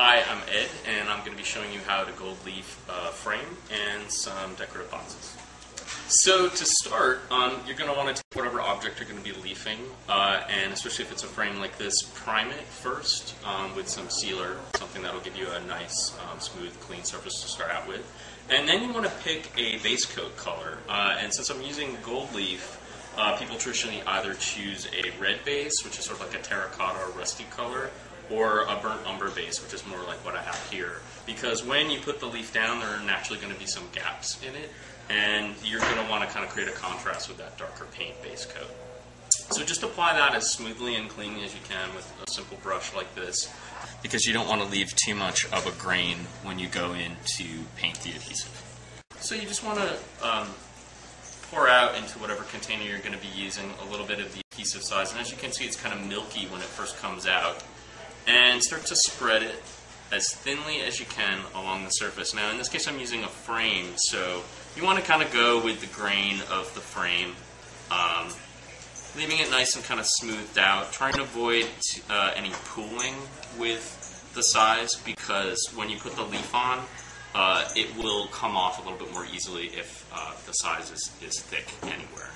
Hi, I'm Ed, and I'm going to be showing you how to gold leaf a frame and some decorative boxes. So to start, you're going to want to take whatever object you're going to be leafing, and especially if it's a frame like this, prime it first with some sealer, something that will give you a nice, smooth, clean surface to start out with. And then you want to pick a base coat color, and since I'm using gold leaf, people traditionally either choose a red base, which is sort of like a terracotta or rusty color, or a burnt umber base, which is more like what I have here. Because when you put the leaf down, there are naturally going to be some gaps in it, and you're going to want to kind of create a contrast with that darker paint base coat. So just apply that as smoothly and cleanly as you can with a simple brush like this, because you don't want to leave too much of a grain when you go in to paint the adhesive. So you just want to pour out into whatever container you're going to be using a little bit of the adhesive size, and as you can see, it's kind of milky when it first comes out. And start to spread it as thinly as you can along the surface. Now, in this case, I'm using a frame, so you want to kind of go with the grain of the frame, leaving it nice and kind of smoothed out, trying to avoid any pooling with the size, because when you put the leaf on, it will come off a little bit more easily if the size is thick anywhere.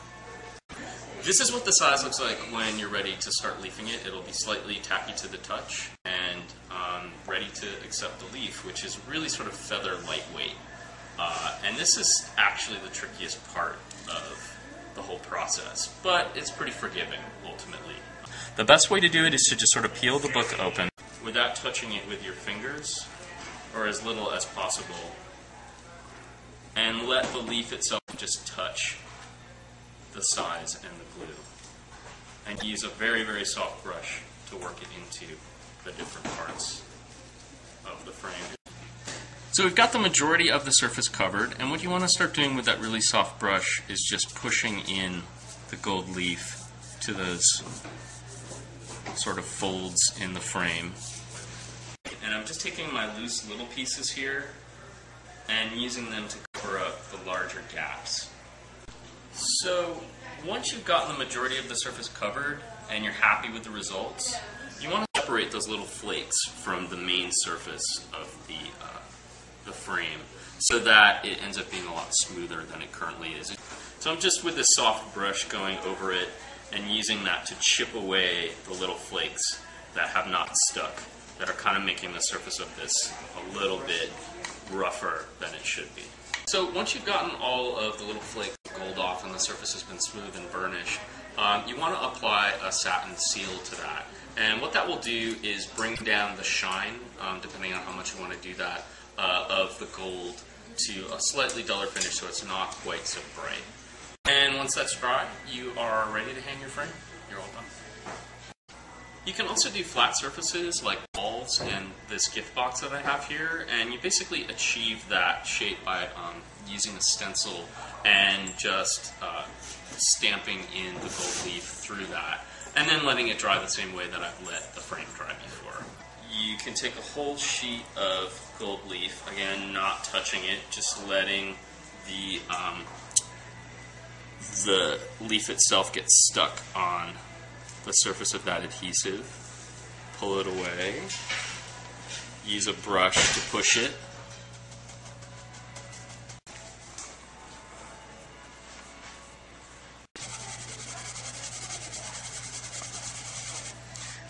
This is what the size looks like when you're ready to start leafing it. It'll be slightly tacky to the touch and ready to accept the leaf, which is really sort of feather lightweight. And this is actually the trickiest part of the whole process, but it's pretty forgiving ultimately. The best way to do it is to just sort of peel the book open without touching it with your fingers, or as little as possible, and let the leaf itself just touch the size and the glue, and use a very, very soft brush to work it into the different parts of the frame. So we've got the majority of the surface covered, and what you want to start doing with that really soft brush is just pushing in the gold leaf to those sort of folds in the frame. And I'm just taking my loose little pieces here and using them to cover up the larger gaps. So once you've gotten the majority of the surface covered and you're happy with the results, you want to separate those little flakes from the main surface of the frame so that it ends up being a lot smoother than it currently is. So I'm just with this soft brush going over it and using that to chip away the little flakes that have not stuck, that are kind of making the surface of this a little bit rougher than it should be. So once you've gotten all of the little flakes of gold off and the surface has been smooth and burnished, you want to apply a satin seal to that. And what that will do is bring down the shine, depending on how much you want to do that, of the gold to a slightly duller finish so it's not quite so bright. And once that's dry, you are ready to hang your frame. You're all done. You can also do flat surfaces like walls and this gift box that I have here, and you basically achieve that shape by using a stencil and just stamping in the gold leaf through that, and then letting it dry the same way that I've let the frame dry before. You can take a whole sheet of gold leaf, again not touching it, just letting the leaf itself get stuck on the surface of that adhesive, pull it away, use a brush to push it,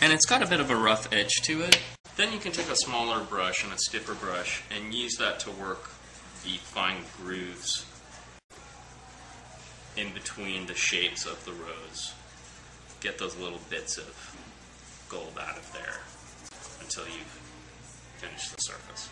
and it's got a bit of a rough edge to it. Then you can take a smaller brush and a stiffer brush and use that to work the fine grooves in between the shapes of the rows. Get those little bits of gold out of there until you've finished the surface.